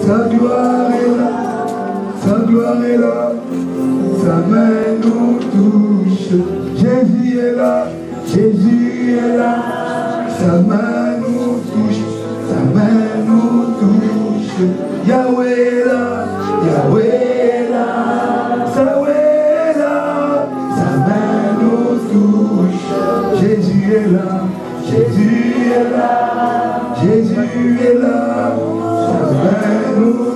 Sa gloire est là, sa gloire est là, sa main nous touche. Jésus est là, Jésus est là, sa main nous touche, sa main nous touche. Yahweh est là, Yahweh est là, Yahweh est là, sa main nous touche. Jésus est là, Jésus est là, Jésus est là, sa main nous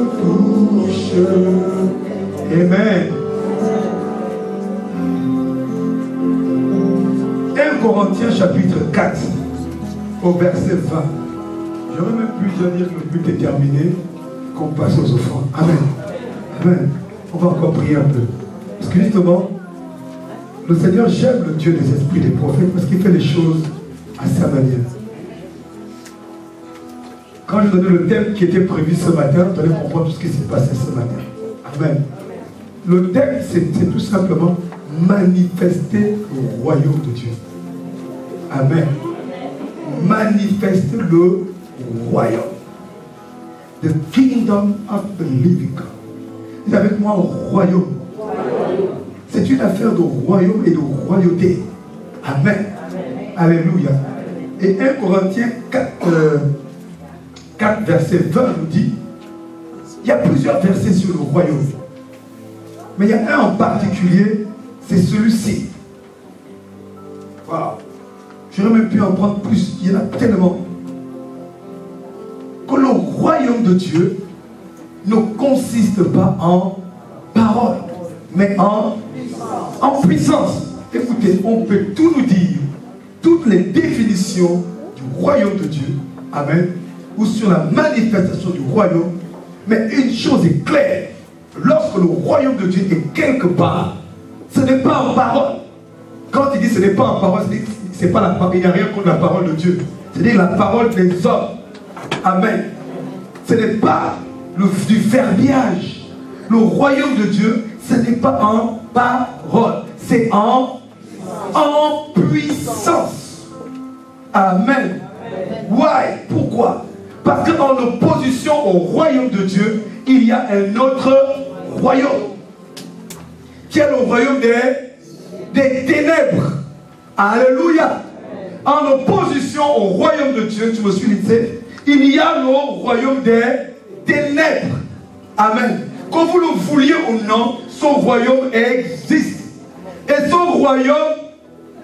touche. Amen. 1 Corinthiens chapitre 4 au verset 20. J'aurais même pu dire que le but est terminé, qu'on passe aux offrandes. Amen. Amen. On va encore prier un peu. Parce que justement, le Seigneur, j'aime le Dieu des esprits des prophètes parce qu'il fait les choses à sa manière. Quand je donnais le thème qui était prévu ce matin, vous allez comprendre tout ce qui s'est passé ce matin. Amen. Le thème, c'est tout simplement manifester le royaume de Dieu. Amen. Manifester le royaume. The kingdom of the living God. Vous êtes avec moi au royaume. C'est une affaire de royaume et de royauté. Amen. Alléluia. Et 1 Corinthiens 4 verset 20 nous dit, il y a plusieurs versets sur le royaume. Mais il y a un en particulier, c'est celui-ci. Wow. J'aurais même pu en prendre plus, il y en a tellement. Que le royaume de Dieu ne consiste pas en parole, mais en puissance. Écoutez, on peut tout nous dire, toutes les définitions du royaume de Dieu, amen, ou sur la manifestation du royaume, mais une chose est claire, lorsque le royaume de Dieu est quelque part, ce n'est pas en parole. Quand il dit ce n'est pas en parole, c'est pas la parole, il n'y a rien contre la parole de Dieu. C'est-à-dire la parole des hommes. Amen. Ce n'est pas du verbiage. Le royaume de Dieu, ce n'est pas en parole, c'est en puissance. Amen. Why? Pourquoi? Parce qu'en opposition au royaume de Dieu, il y a un autre royaume, qui est le royaume des ténèbres. Alléluia. En opposition au royaume de Dieu, tu me suis dit, il y a le royaume des ténèbres. Amen. Que vous le vouliez ou non, son royaume existe. Et son royaume,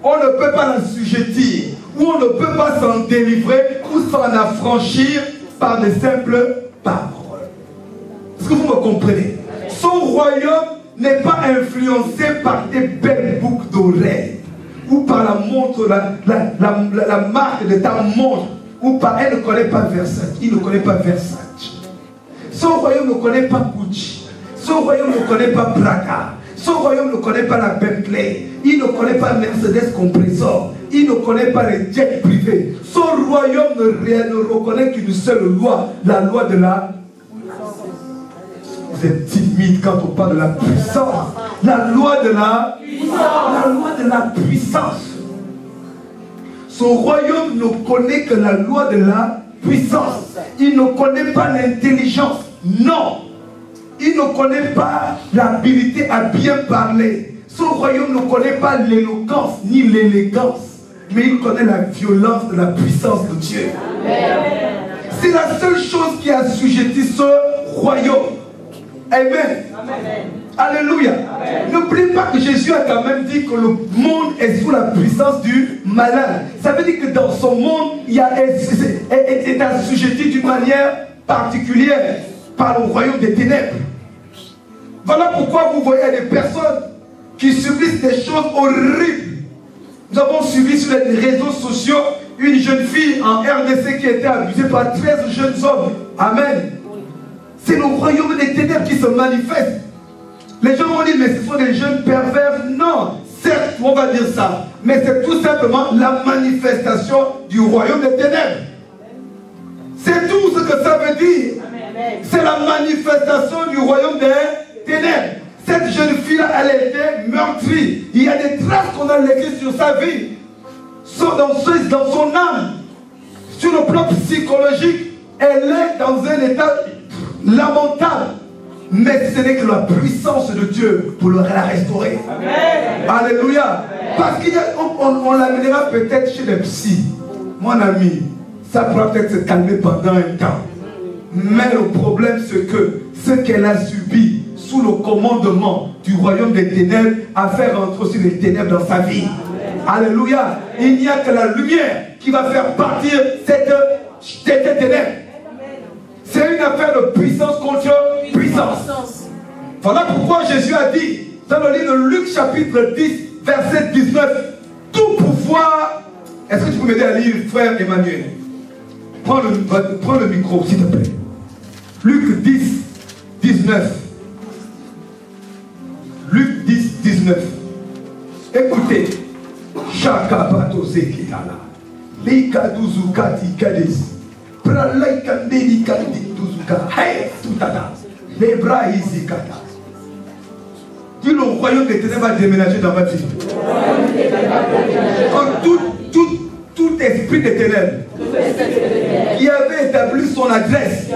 on ne peut pas l'assujettir, ou on ne peut pas s'en délivrer, ou s'en affranchir par des simples paroles. Est-ce que vous me comprenez? Son royaume n'est pas influencé par des belles boucles d'oreilles, ou par la montre, la marque de ta montre, ou par elle ne connaît pas Versace, il ne connaît pas Versace. Son royaume ne connaît pas Gucci, son royaume ne connaît pas Prada, son royaume ne connaît pas la Bentley, il ne connaît pas Mercedes Compressor, il ne connaît pas les jets privés. Son royaume ne reconnaît qu'une seule loi, la loi de la puissance. Vous êtes timide quand on parle de la puissance. La loi de la puissance. La loi de la puissance. Son royaume ne connaît que la loi de la puissance. Il ne connaît pas l'intelligence. Non. Il ne connaît pas l'habilité à bien parler. Son royaume ne connaît pas l'éloquence ni l'élégance. Mais il connaît la violence de la puissance de Dieu. C'est la seule chose qui assujettit ce royaume. Amen. Amen. Alléluia. N'oubliez pas que Jésus a quand même dit que le monde est sous la puissance du malin. Ça veut dire que dans son monde, il est assujetti d'une manière particulière par le royaume des ténèbres. Voilà pourquoi vous voyez des personnes qui subissent des choses horribles. Nous avons suivi sur les réseaux sociaux une jeune fille en RDC qui a été abusée par 13 jeunes hommes. Amen. C'est le royaume des ténèbres qui se manifeste. Les gens vont dire, mais ce sont des jeunes pervers. Non, certes, on va dire ça. Mais c'est tout simplement la manifestation du royaume des ténèbres. C'est tout ce que ça veut dire. C'est la manifestation du royaume des ténèbres. Cette jeune fille-là, elle a été meurtrie. Il y a des traces qu'on a laissées sur sa vie, dans son âme. Sur le plan psychologique, elle est dans un état lamentable, mais ce n'est que la puissance de Dieu pour la restaurer. Amen. Alléluia. Parce qu'on l'amènera peut-être chez les psys. Mon ami, ça pourra peut-être se calmer pendant un temps. Mais le problème, c'est que ce qu'elle a subi sous le commandement du royaume des ténèbres a fait rentrer aussi les ténèbres dans sa vie. Amen. Alléluia. Il n'y a que la lumière qui va faire partir cette ténèbres. C'est une affaire de puissance contre puissance. Voilà pourquoi Jésus a dit dans le livre de Luc chapitre 10 verset 19, tout pouvoir. Est-ce que tu peux m'aider à lire, frère Emmanuel? Prends le micro s'il te plaît. Luc 10 19. Luc 10 19. Écoutez. Chaka bato zekitala. Lika duzukati kades. Pralaika dedikati duzuka. Hey, tutata. Lebra izikata. Dis le royaume des ténèbres va déménager dans votre vie. Tout esprit des ténèbres qui avait établi son adresse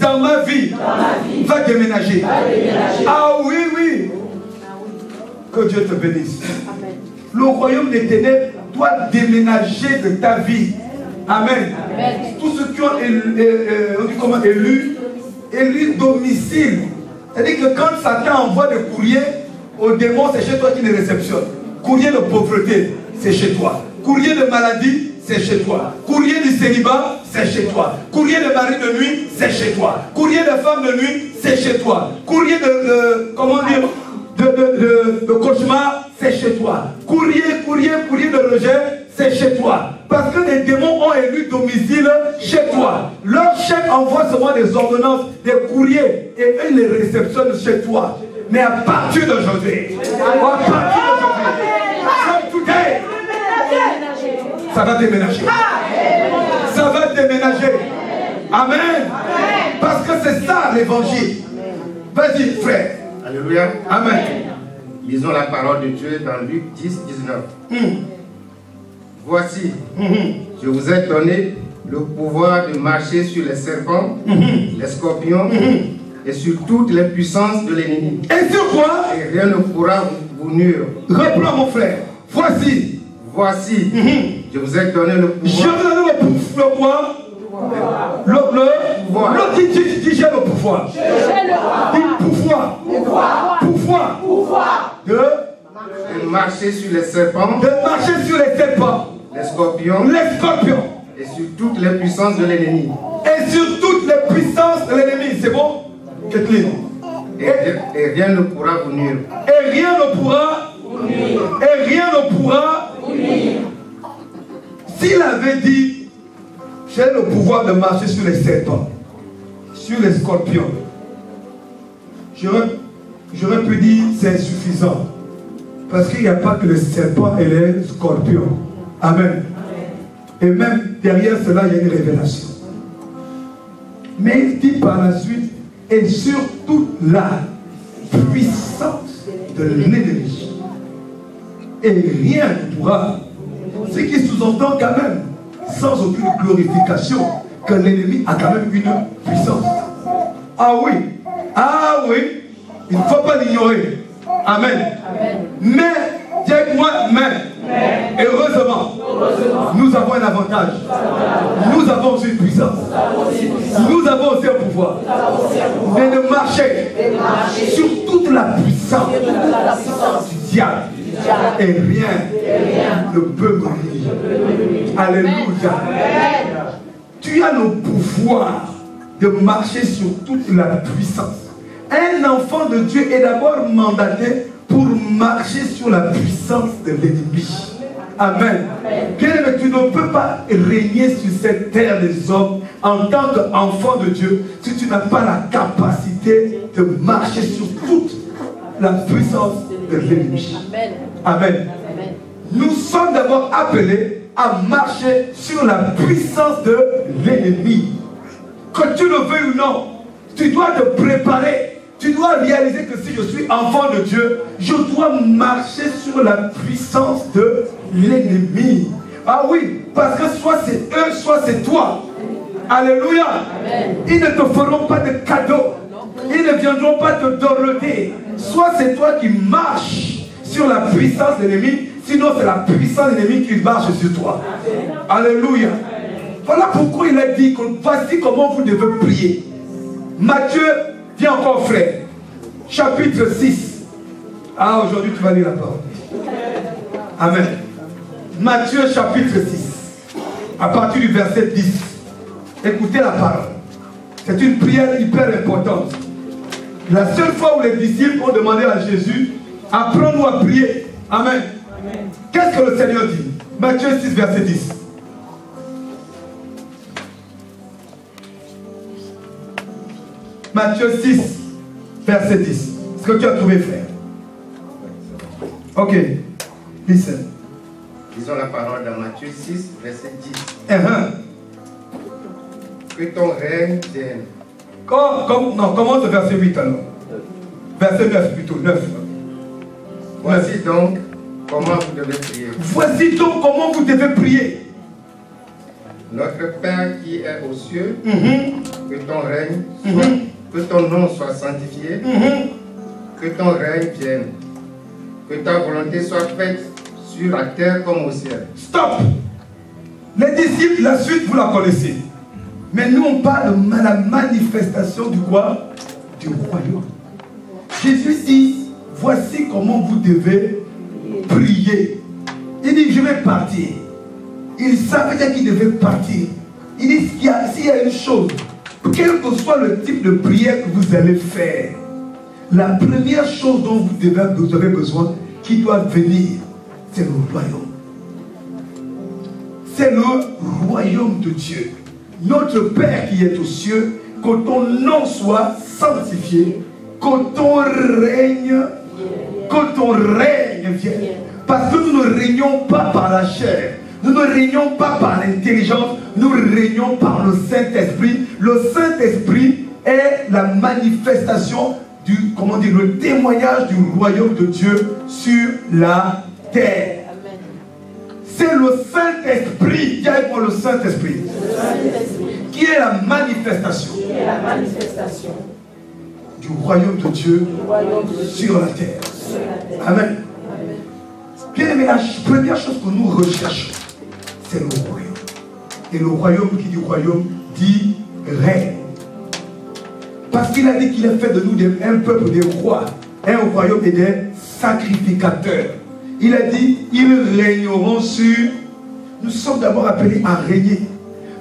dans ma vie va déménager. Ah oui, oui. Que Dieu te bénisse. Le royaume des ténèbres doit déménager de ta vie. Amen. Tous ceux qui ont élu domicile. C'est-à-dire que quand Satan envoie des courriers aux démons, c'est chez toi qui les réceptionne. Courrier de pauvreté, c'est chez toi. Courrier de maladie, c'est chez toi. Courrier du célibat, c'est chez toi. Courrier de mari de nuit, c'est chez toi. Courrier de femme de nuit, c'est chez toi. Courrier comment dire, de cauchemar, c'est chez toi. Courrier de rejet, c'est chez toi. Parce que les démons ont élu domicile chez toi. Leur chef envoie seulement des ordonnances, des courriers, et eux les réceptionnent chez toi. Mais à partir d'aujourd'hui, ça va déménager. Ça va déménager. Amen. Parce que c'est ça l'évangile. Vas-y, frère. Alléluia. Amen. Lisons la parole de Dieu dans Luc 10, 19. Voici, je vous ai donné le pouvoir de marcher sur les serpents, les scorpions et sur toutes les puissances de l'ennemi. Et sur quoi? Et rien ne pourra vous nuire. Reprends mon frère. Voici, je vous ai donné le pouvoir. Je vous ai donné le pouvoir. L'autre dit j'ai le pouvoir. Pouvoir. De marcher sur les serpents. Les scorpions. Et sur toutes les puissances de l'ennemi. C'est bon, Kathleen? Et rien ne pourra vous nuire. Et rien ne pourra. S'il avait dit, j'ai le pouvoir de marcher sur les serpents, sur les scorpions, j'aurais pu dire c'est insuffisant. Parce qu'il n'y a pas que les serpents et les scorpions. Amen. Et même derrière cela, il y a une révélation. Mais il dit par la suite, et sur toute la puissance de l'ennemi. Et rien ne pourra. Ce qui sous-entend quand même, sans aucune glorification, que l'ennemi a quand même une puissance. Ah oui, il ne faut pas l'ignorer. Amen. Mais, dis avec moi, mais, heureusement, nous avons un avantage. Nous avons aussi une puissance. Nous avons aussi un pouvoir. Mais de marcher sur toute la puissance du diable. Et rien ne peut me nuire. Alléluia. Tu as le pouvoir de marcher sur toute la puissance. Un enfant de Dieu est d'abord mandaté pour marcher sur la puissance de l'ennemi. Amen. Bien-aimé, tu ne peux pas régner sur cette terre des hommes en tant qu'enfant de Dieu si tu n'as pas la capacité de marcher sur toute la puissance de l'ennemi. Amen. Nous sommes d'abord appelés à marcher sur la puissance de l'ennemi. Que tu le veuilles ou non, tu dois te préparer. Tu dois réaliser que si je suis enfant de Dieu, je dois marcher sur la puissance de l'ennemi. Ah oui, parce que soit c'est eux, soit c'est toi. Alléluia. Amen. Ils ne te feront pas de cadeaux. Ils ne viendront pas te dorloter. Soit c'est toi qui marches sur la puissance de l'ennemi, sinon c'est la puissance de l'ennemi qui marche sur toi. Alléluia. Voilà pourquoi il a dit que voici comment vous devez prier. Matthieu, viens encore frère. Chapitre 6. Ah, aujourd'hui tu vas lire la parole. Amen. Matthieu chapitre 6. À partir du verset 10. Écoutez la parole. C'est une prière hyper importante. La seule fois où les disciples ont demandé à Jésus, apprends-nous à prier. Amen. Qu'est-ce que le Seigneur dit? Matthieu 6, verset 10. Matthieu 6, verset 10. Est-ce que tu as trouvé, frère? Ok. Listen. Lisons la parole dans Matthieu 6, verset 10. Que ton règne vienne. Non, commence le verset 8 alors. Verset 9 plutôt, 9. Voici donc comment vous devez prier. Voici donc comment vous devez prier. Notre Père qui est aux cieux, que ton règne soit, que ton nom soit sanctifié, que ton règne vienne, que ta volonté soit faite sur la terre comme au ciel. Stop. Les disciples, la suite vous la connaissez. Mais nous on parle de la manifestation du quoi? Du royaume. Jésus dit, voici comment vous devez prier. Il dit, je vais partir. Il savait qu'il devait partir. Il dit, s'il y a une chose, quel que soit le type de prière que vous allez faire, la première chose dont vous avez besoin, qui doit venir, c'est le royaume. C'est le royaume de Dieu. Notre Père qui est aux cieux, que ton nom soit sanctifié, que ton règne vienne. Parce que nous ne régnons pas par la chair, nous ne régnons pas par l'intelligence, nous régnons par le Saint-Esprit. Le Saint-Esprit est la manifestation du, comment dire, le témoignage du royaume de Dieu sur la terre. C'est le Saint-Esprit, dis avec moi le Saint-Esprit, qui est la manifestation, du royaume de Dieu sur la terre. Amen. Bien aimé, la première chose que nous recherchons, c'est le royaume. Et le royaume qui dit royaume dit règne. Parce qu'il a dit qu'il a fait de nous un peuple des rois, un royaume et des sacrificateurs. Il a dit, ils régneront sur... Nous sommes d'abord appelés à régner.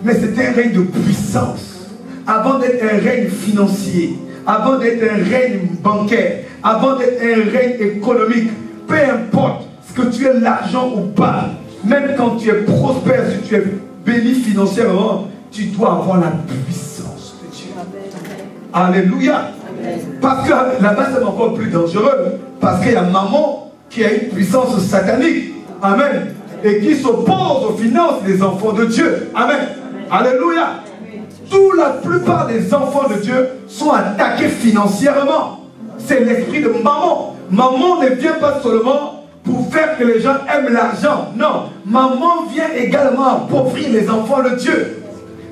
Mais c'est un règne de puissance. Avant d'être un règne financier, avant d'être un règne bancaire, avant d'être un règne économique, peu importe ce que tu es l'argent ou pas, même quand tu es prospère, si tu es béni financièrement, tu dois avoir la puissance de Dieu. Alléluia. Parce que là-bas c'est encore plus dangereux. Parce qu'il y a maman qui a une puissance satanique. Amen. Et qui s'oppose aux finances des enfants de Dieu. Amen. Alléluia. La plupart des enfants de Dieu sont attaqués financièrement. C'est l'esprit de maman. Maman ne vient pas seulement pour faire que les gens aiment l'argent. Non. Maman vient également appauvrir les enfants de Dieu.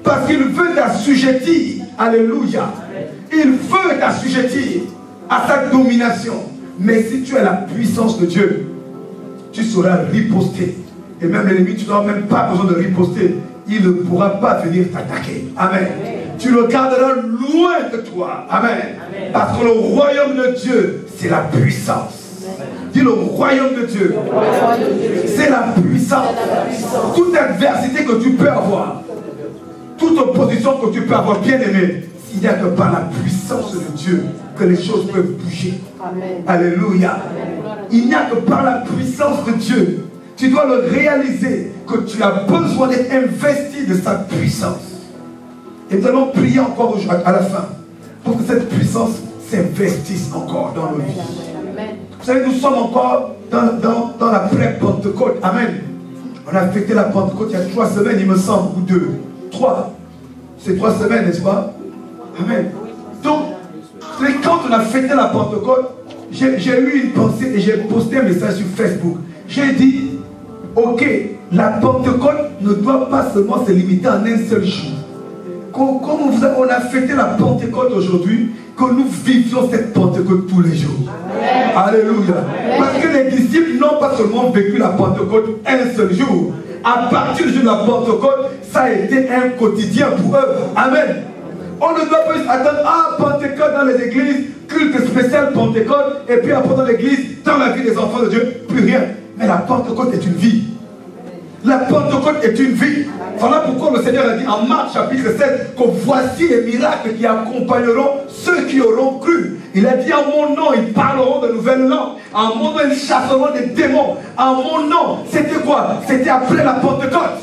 Parce qu'il veut t'assujettir. Alléluia. Il veut t'assujettir à sa domination. Mais si tu as la puissance de Dieu, tu sauras riposter. Et même l'ennemi, tu n'auras même pas besoin de riposter. Il ne pourra pas venir t'attaquer. Amen. Tu le garderas loin de toi. Amen. Parce que le royaume de Dieu, c'est la puissance. Dis le royaume de Dieu. C'est la puissance. Toute adversité que tu peux avoir, toute opposition que tu peux avoir, bien aimé, il n'y a que par la puissance de Dieu que les choses peuvent bouger. Amen. Alléluia. Amen. Il n'y a que par la puissance de Dieu. Tu dois le réaliser que tu as besoin d'être investi de sa puissance. Et nous allons prier encore à la fin pour que cette puissance s'investisse encore dans nos vies. Amen. Vous savez, nous sommes encore dans la pré-Pentecôte. Amen. On a fêté la Pentecôte il y a 3 semaines, il me semble, ou 2. 3. C'est 3 semaines, n'est-ce pas? Amen. Donc, quand on a fêté la Pentecôte, j'ai eu une pensée et j'ai posté un message sur Facebook. J'ai dit, ok, la Pentecôte ne doit pas seulement se limiter en un seul jour. on a fêté la Pentecôte aujourd'hui, que nous vivions cette Pentecôte tous les jours. Amen. Alléluia. Amen. Parce que les disciples n'ont pas seulement vécu la Pentecôte un seul jour. À partir du jour de la Pentecôte, ça a été un quotidien pour eux. Amen. On ne doit pas attendre, Pentecôte dans les églises, culte spécial Pentecôte, et puis après dans l'église, dans la vie des enfants de Dieu, plus rien. Mais la Pentecôte est une vie. La Pentecôte est une vie. Voilà pourquoi le Seigneur a dit en Marc chapitre 7 que voici les miracles qui accompagneront ceux qui auront cru. Il a dit en mon nom, ils parleront de nouvelles langues. En mon nom, ils chasseront des démons. En mon nom, c'était quoi? C'était après la Pentecôte.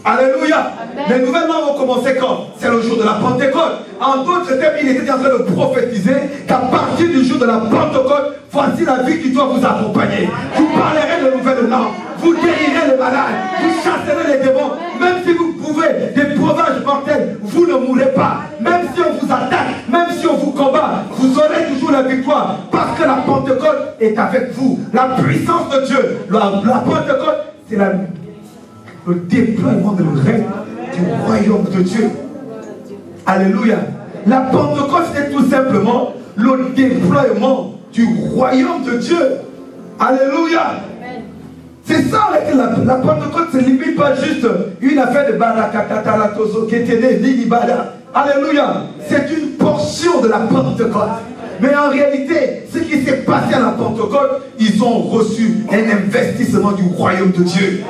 Alléluia. Amen. Les nouvelles langues vont commencer quand? C'est le jour de la Pentecôte. En d'autres termes, il était en train de prophétiser qu'à partir du jour de la Pentecôte, voici la vie qui doit vous accompagner. Vous parlerez de nouvelles langues. Vous guérirez les malades, vous chasserez les démons. Même si vous pouvez des breuvages mortels, vous ne mourrez pas. Même si on vous attaque, même si on vous combat, vous aurez toujours la victoire. Parce que la Pentecôte est avec vous. La puissance de Dieu, la Pentecôte, c'est le déploiement de règne du royaume de Dieu. Alléluia. La Pentecôte, c'est tout simplement le déploiement du royaume de Dieu. Alléluia. C'est ça, la Pentecôte, ce n'est limite pas juste une affaire de barakatatalatozo, ketene, nidibada. Alléluia. C'est une portion de la Pentecôte. Mais en réalité, ce qui s'est passé à la Pentecôte, ils ont reçu un investissement du royaume de Dieu.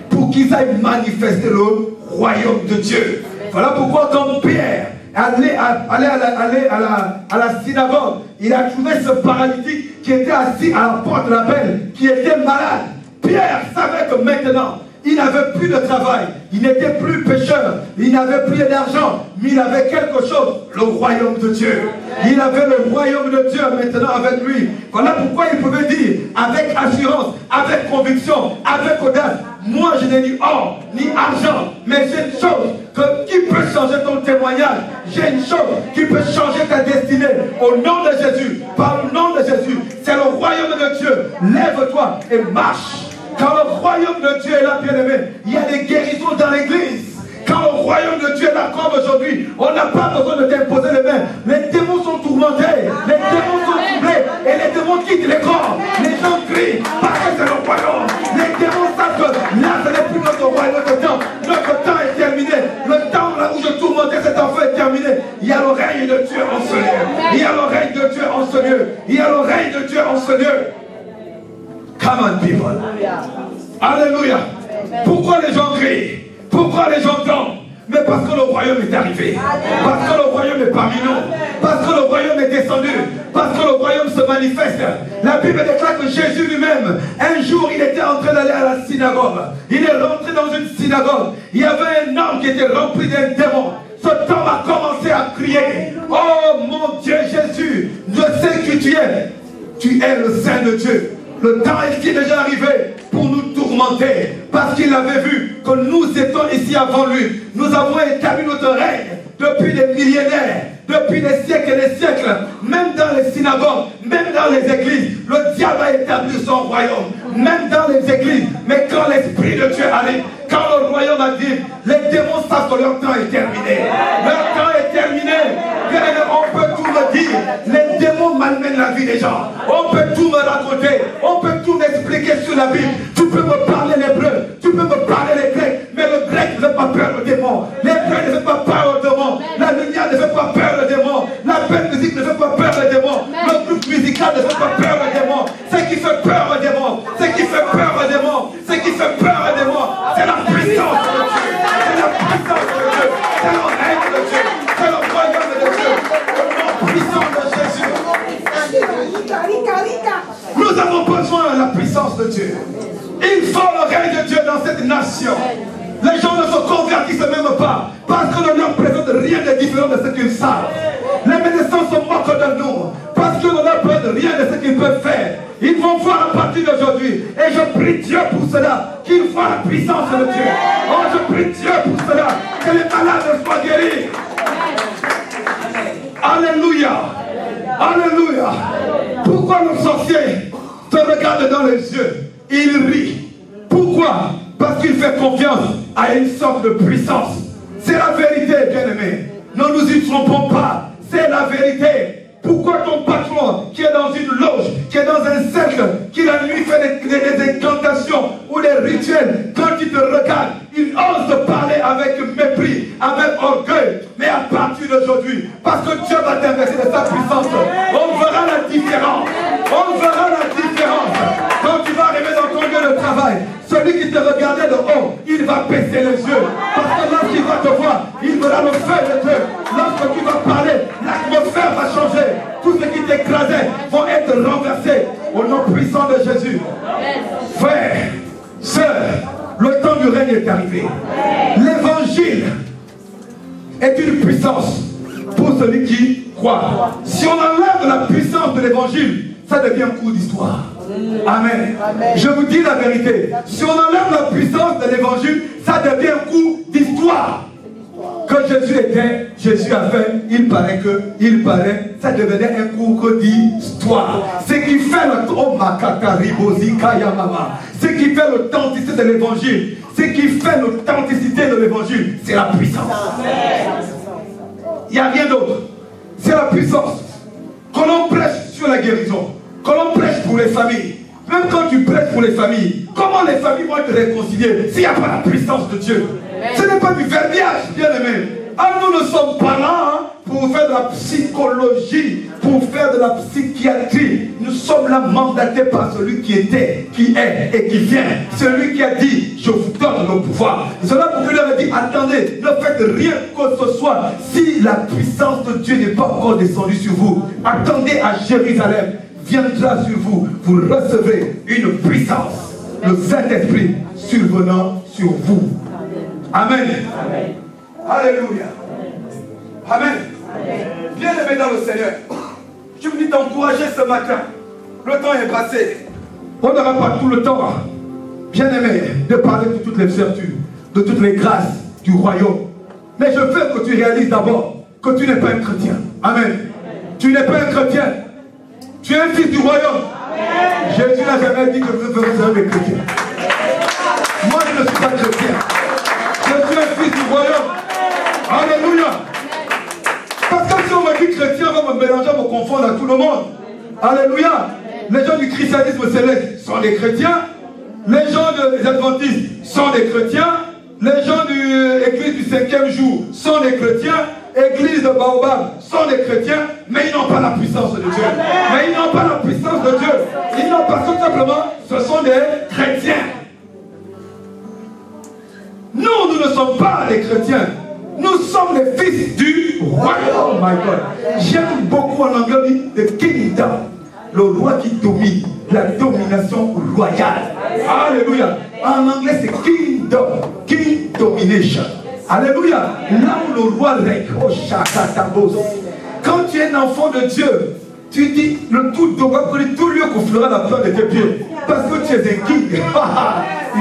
Pour qu'ils aillent manifester le royaume de Dieu. Voilà pourquoi quand Pierre allait à la synagogue, il a trouvé ce paralytique qui était assis à la porte de la belle, qui était malade. Pierre savait que maintenant, il n'avait plus de travail, il n'était plus pécheur, il n'avait plus d'argent, mais il avait quelque chose, le royaume de Dieu. Il avait le royaume de Dieu maintenant avec lui. Voilà pourquoi il pouvait dire avec assurance, avec conviction, avec audace, moi je n'ai ni or, ni argent, mais j'ai une chose qui peut changer ton témoignage. J'ai une chose qui peut changer ta destinée. Au nom de Jésus, par le nom de Jésus, c'est le royaume de Dieu. Lève-toi et marche. Quand le royaume de Dieu est là, bien-aimé, il y a des guérisons dans l'église. Quand le royaume de Dieu est là comme aujourd'hui, on n'a pas besoin de t'imposer les mains. Les démons sont tourmentés, les démons sont troublés, et les démons quittent les corps. Les gens crient parce que c'est le royaume. Les démons savent que là, ce n'est plus notre royaume, notre temps. Notre temps est terminé. Le temps là où je tourmentais cet enfant est terminé. Il y a le règne de Dieu en ce lieu. Il y a le règne de Dieu en ce lieu. Il y a le règne de Dieu en ce lieu. Come on, people. Alléluia. Pourquoi les gens crient? Pourquoi les gens tombent? Mais parce que le royaume est arrivé. Parce que le royaume est parmi nous. Parce que le royaume est descendu. Parce que le royaume se manifeste. La Bible déclare que Jésus lui-même, un jour, il était en train d'aller à la synagogue. Il est rentré dans une synagogue. Il y avait un homme qui était rempli d'un démon. Cet homme a commencé à crier. Oh mon Dieu Jésus, je sais qui tu es. Tu es le Saint de Dieu. Le temps est déjà arrivé pour nous tourmenter. Parce qu'il avait vu que nous étions ici avant lui. Nous avons établi notre règne depuis des millénaires, depuis des siècles et des siècles. Même dans les synagogues, même dans les églises, le diable a établi son royaume. Même dans les églises. Mais quand l'Esprit de Dieu arrive, quand le royaume arrive, les démons savent que leur temps est terminé. Leur temps est terminé. On peut tout me dire. Les démons malmènent la vie des gens. On peut tout me raconter. On peut tout m'expliquer sur la Bible. Tu peux me parler l'hébreu. Tu peux me parler les grecs. Mais le grec ne fait pas peur au démon. L'hébreu ne fait pas peur au démon. La lumière ne fait pas peur au démon. La belle musique ne fait pas peur au démon. Le groupe musical ne fait pas peur au démon. Ce qui fait peur au démon. Ce qui fait peur au démon. Ce qui fait peur au démon. C'est la puissance de Dieu. C'est la puissance de Dieu. C'est le règne de Dieu. C'est le royaume de Dieu. Le nom puissant de Jésus. Nous avons besoin de la puissance de Dieu. Il faut le règne de Dieu dans cette nation. Les gens ne se convertissent même pas parce que ne leur présente rien de différent de ce qu'ils savent. Les médecins se moquent de nous parce que ne leur présente rien de ce qu'ils peuvent faire. Ils vont voir à partir d'aujourd'hui. Et je prie Dieu pour cela, qu'ils voient la puissance de Dieu. Oh, je prie Dieu pour cela, que les malades soient guéris. Alléluia. Alléluia. Pourquoi le sorcier te regarde dans les yeux? Il rit. Pourquoi? Parce qu'il fait confiance à une sorte de puissance. C'est la vérité, bien-aimé. Ne nous y trompons pas. C'est la vérité. Pourquoi ton patron qui est dans une loge, qui est dans un cercle, qui la nuit fait des incantations ou des rituels, quand il te regarde, il ose te parler avec mépris, avec orgueil. Mais à partir d'aujourd'hui, parce que Dieu va t'investir de sa puissance, on verra la différence. On verra la différence. Quand tu vas arriver dans ton lieu de travail, celui qui te regardait de haut, il va baisser les yeux. Parce que lorsqu'il va te voir, il verra le feu de Dieu. Lorsque tu vas parler, l'atmosphère va changer. Tout ce qui t'écrasait vont être renversés au nom puissant de Jésus. Frères, sœurs, le temps du règne est arrivé. L'évangile est une puissance pour celui qui croit. Si on enlève la puissance de l'évangile, ça devient un coup d'histoire. Amen. Je vous dis la vérité. Si on enlève la puissance de l'évangile, ça devient un coup d'histoire. Quand Jésus était, Jésus a fait, il paraît, ça devenait un cours d'histoire. Ce qui fait l'authenticité de l'évangile, ce qui fait l'authenticité de l'évangile, c'est la puissance. Il n'y a rien d'autre. C'est la puissance. Quand on prêche sur la guérison, quand on prêche pour les familles, même quand tu prêches pour les familles, comment les familles vont être réconciliées s'il n'y a pas la puissance de Dieu? Ce n'est pas du verbiage, bien aimé. Ah, nous ne sommes pas là pour faire de la psychologie, pour faire de la psychiatrie. Nous sommes là mandatés par celui qui était, qui est et qui vient. Celui qui a dit, je vous donne le pouvoir. Cela pour que lui avait dit, attendez, ne faites rien que ce soit. Si la puissance de Dieu n'est pas encore descendue sur vous, attendez à Jérusalem. Viendra sur vous, vous recevez une puissance, le Saint-Esprit survenant sur vous. Amen. Amen. Alléluia. Amen. Bien-aimé dans le Seigneur, je me dis d'encourager ce matin. Le temps est passé. On n'aura pas tout le temps, bien-aimé, de parler de toutes les vertus, de toutes les grâces du royaume. Mais je veux que tu réalises d'abord que tu n'es pas un chrétien. Amen. Tu n'es pas un chrétien. Tu es un fils du royaume. Amen. Jésus n'a jamais dit que vous serez des chrétiens. Moi, je ne suis pas chrétien. Je suis un fils du royaume. Alléluia. Parce que si on me dit chrétien, on va me mélanger, me confondre à tout le monde. Alléluia. Les gens du christianisme céleste sont des chrétiens. Les gens des adventistes sont des chrétiens. Les gens de l'église du 5e jour sont des chrétiens. Église de Baobab sont des chrétiens, mais ils n'ont pas la puissance de Dieu. Mais ils n'ont pas la puissance de Dieu. Ils n'ont pas, tout simplement, ce sont des chrétiens. Nous ne sommes pas des chrétiens. Nous sommes les fils du royaume. Oh my God. J'aime beaucoup en anglais the kingdom. Le roi qui domine. La domination royale. Alléluia. En anglais c'est kingdom. King domination. Alléluia. Là où le roi règne. Oh, quand tu es un enfant de Dieu, tu dis le tout lieu couvrira la plante de tes pieds. Parce que tu es un king.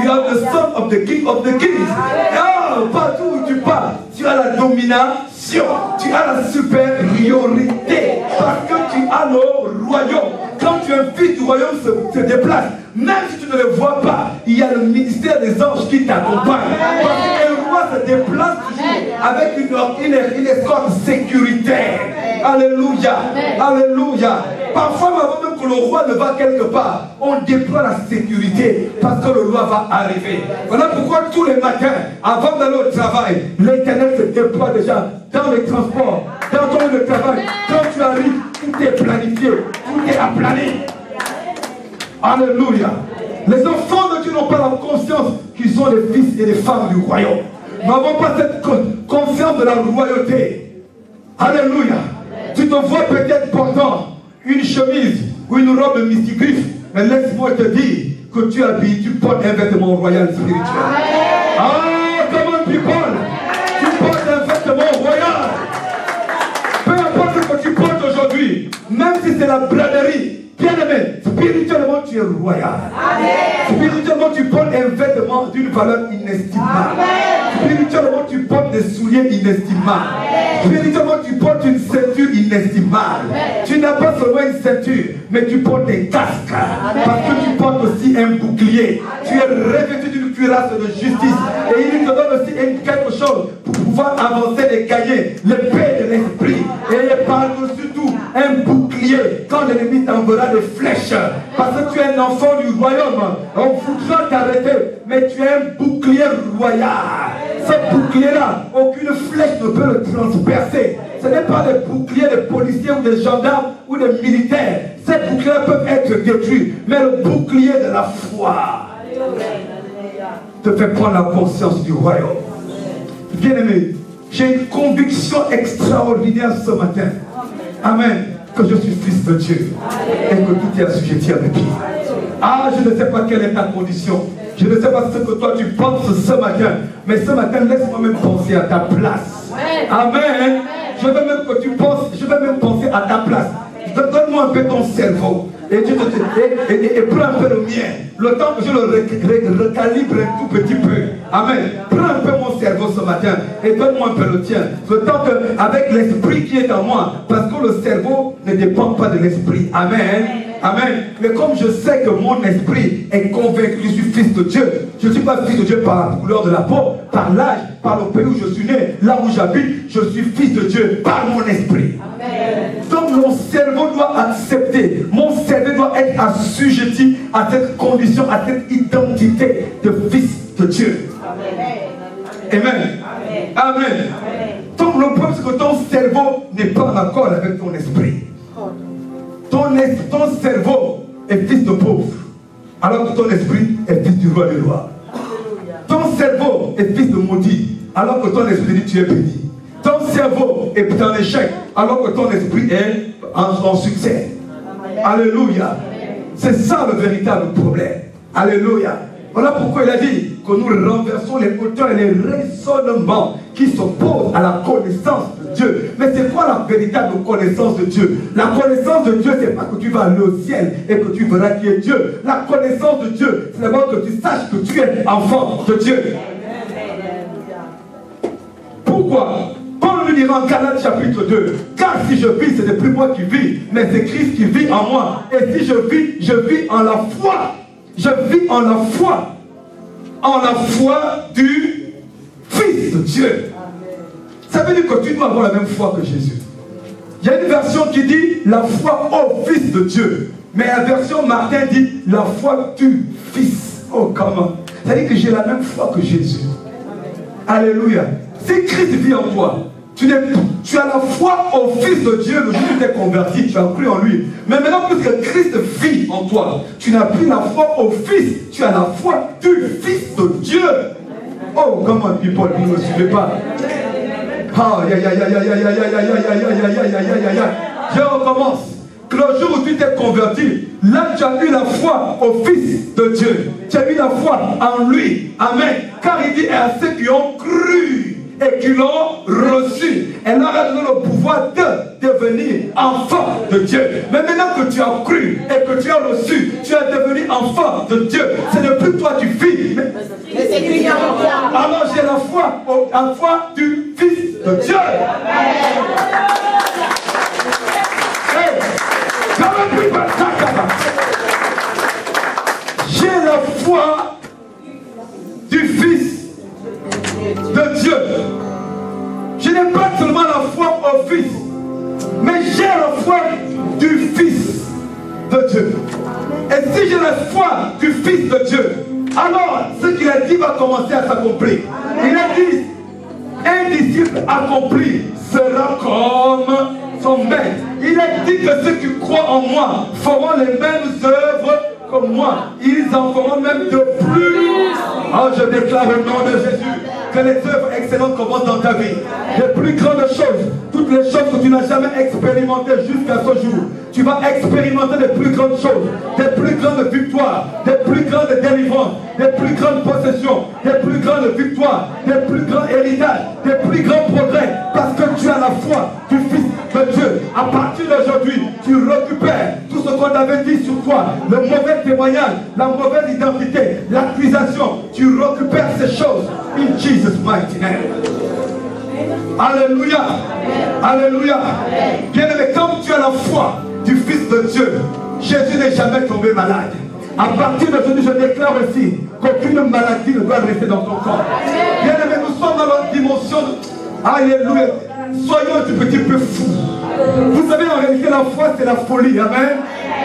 You are the son of the king of the kings. Oh, partout où tu pars, tu as la domination. Tu as la supériorité. Parce que tu as le royaume. Quand tu es un fils du royaume se déplace, même si tu ne le vois pas, il y a le ministère des anges qui t'accompagne. Parce qu'un roi se déplace toujours avec une escorte sécuritaire. Alléluia. Alléluia. Parfois, avant même que le roi ne va quelque part, on déploie la sécurité parce que le roi va arriver. Voilà pourquoi tous les matins, avant d'aller au travail, l'Éternel se déploie déjà dans les transports, dans ton lieu de travail. Quand tu arrives, tout est planifié, tout est aplani. Alléluia. Les enfants de Dieu n'ont pas la conscience qu'ils sont les fils et les femmes du royaume. Nous n'avons pas cette conscience de la royauté. Alléluia. Tu te vois peut-être portant une chemise ou une robe de mystique-griffe, mais laisse-moi te dire que tu habilles, tu portes un vêtement royal spirituel. Ah, comment tu parles? Tu portes un vêtement royal. Peu importe ce que tu portes aujourd'hui, même si c'est la braderie, bien aimé, spirituellement tu es royal. Spirituellement tu portes un vêtement d'une valeur inestimable. Spirituellement tu portes des souliers inestimables. Spirituellement tu portes une ceinture inestimable. Tu n'as pas seulement une ceinture, mais tu portes des casques. Parce que tu portes aussi un bouclier. Tu es revêtu d'une cuirasse de justice. Et il te donne aussi quelque chose pour pouvoir avancer et gagner l'épée de l'esprit. Et par-dessus tout, un bouclier quand l'ennemi t'enverra des flèches. Parce que tu es un enfant du royaume. On voudra t'arrêter, mais tu es un bouclier royal. Ce bouclier-là, aucune flèche ne peut le transpercer. Ce n'est pas des boucliers de policiers ou des gendarmes ou des militaires. Ces boucliers peuvent être détruits, mais le bouclier de la foi te fait prendre la conscience du royaume. Bien-aimé, j'ai une conviction extraordinaire ce matin. Amen. Que je suis fils de Dieu. Et que tout est assujetti à mes pieds. Ah, je ne sais pas quelle est ta condition. Je ne sais pas ce que toi tu penses ce matin. Mais ce matin, laisse-moi même penser à ta place. Amen. Je veux même que tu penses, je veux même penser à ta place. Donne-moi un peu ton cerveau. Et prends un peu le mien. Le temps que je le recalibre un tout petit peu. Amen. Prends un peu mon cerveau ce matin et donne-moi un peu le tien. Le temps que, avec l'esprit qui est en moi, parce que le cerveau ne dépend pas de l'esprit. Amen. Amen. Mais comme je sais que mon esprit est convaincu que je suis fils de Dieu, je ne suis pas fils de Dieu par la couleur de la peau, par l'âge, par le pays où je suis né, là où j'habite, je suis fils de Dieu par mon esprit. Amen. Donc mon cerveau doit accepter, mon cerveau doit être assujetti à cette condition, à cette identité de fils de Dieu. Amen. Amen. Amen. Amen. Donc le problème c'est que ton cerveau n'est pas en accord avec ton esprit. Ton cerveau est fils de pauvre, alors que ton esprit est fils du roi des rois. Ton cerveau est fils de maudit, alors que ton esprit dit tu es béni. Ton cerveau est en échec, alors que ton esprit est en succès. Alléluia. C'est ça le véritable problème. Alléluia. Voilà pourquoi il a dit que nous renversons les hauteurs et les raisonnements qui s'opposent à la connaissance de Dieu. Mais c'est quoi la véritable connaissance de Dieu? La connaissance de Dieu, c'est pas que tu vas aller au ciel et que tu verras qui est Dieu. La connaissance de Dieu, c'est d'abord que tu saches que tu es enfant de Dieu. Pourquoi? Paul lui dira en Galates chapitre 2, car si je vis, ce n'est plus moi qui vis, mais c'est Christ qui vit en moi. Et si je vis en la foi. Je vis en la foi du Fils de Dieu. Ça veut dire que tu dois avoir la même foi que Jésus. Il y a une version qui dit la foi au Fils de Dieu. Mais la version Martin dit la foi du Fils. Oh, comment? Ça veut dire que j'ai la même foi que Jésus. Alléluia. Si Christ vit en toi, tu as la foi au Fils de Dieu, le jour où tu t'es converti, tu as cru en lui. Mais maintenant, puisque Christ vit en toi, tu n'as plus la foi au Fils, tu as la foi du Fils de Dieu. Oh, comment people, vous ne me suivez pas? Je recommence. Que le jour où tu t'es converti, là tu as eu la foi au Fils de Dieu. Tu as eu la foi en lui. Amen. Car il dit à ceux qui ont cru et qui l'ont reçu, elle leur a donné le pouvoir de devenir enfant de Dieu. Mais maintenant que tu as cru et que tu as reçu, tu es devenu enfant de Dieu. Ce n'est plus toi tu vis, mais c'est lui en toi. Alors j'ai la foi du Fils de Dieu. J'ai la foi du Fils de Dieu. Je n'ai pas seulement la foi au Fils, mais j'ai la foi du Fils de Dieu. Et si j'ai la foi du Fils de Dieu, alors ce qu'il a dit va commencer à s'accomplir. Il a dit, un disciple accompli sera comme son maître. Il a dit que ceux qui croient en moi feront les mêmes œuvres comme moi. Ils en feront même de plus. Oh, je déclare au nom de Jésus que les œuvres excellentes commencent dans ta vie. Les plus grandes choses, toutes les choses que tu n'as jamais expérimentées jusqu'à ce jour, tu vas expérimenter les plus grandes choses, des plus grandes victoires, des plus grandes délivrances, des plus grandes possessions, des plus grandes victoires, des plus grands héritages, des plus grands progrès, parce que tu as la foi du Fils de Dieu. À partir d'aujourd'hui, tu récupères tout ce qu'on avait dit sur toi, le mauvais témoignage, la mauvaise identité, l'accusation. Tu récupères ces choses in Jesus' mighty name. Alléluia. Alléluia. Bien-aimé, comme tu as la foi du Fils de Dieu, Jésus n'est jamais tombé malade. À partir d'aujourd'hui, je déclare aussi qu'aucune maladie ne doit rester dans ton corps. Bien-aimé, nous sommes dans la dimension Alléluia. Soyons un tout petit peu fous. Vous savez, en réalité, la foi, c'est la folie. Amen.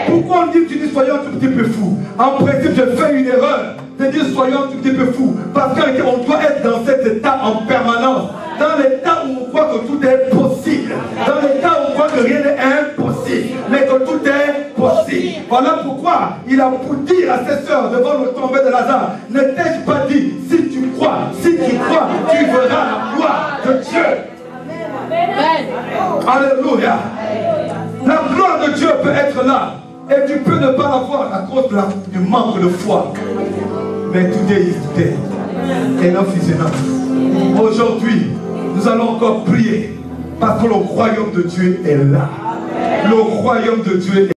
Pourquoi on dit que tu dis soyons un tout petit peu fous? En principe, je fais une erreur de dire soyons un tout petit peu fous. Parce qu'on doit être dans cet état en permanence. Dans l'état où on croit que tout est possible. Dans l'état où on croit que rien n'est impossible. Mais que tout est possible. Voilà pourquoi il a pu dire à ses sœurs devant le tombeau de Lazare, ne t'ai-je pas dit, si tu crois, tu verras la gloire de Dieu. Alléluia. La gloire de Dieu peut être là. Et tu peux ne pas l'avoir à cause du manque de foi. Mais today is today. Enough is enough. Aujourd'hui, nous allons encore prier. Parce que le royaume de Dieu est là. Le royaume de Dieu est là.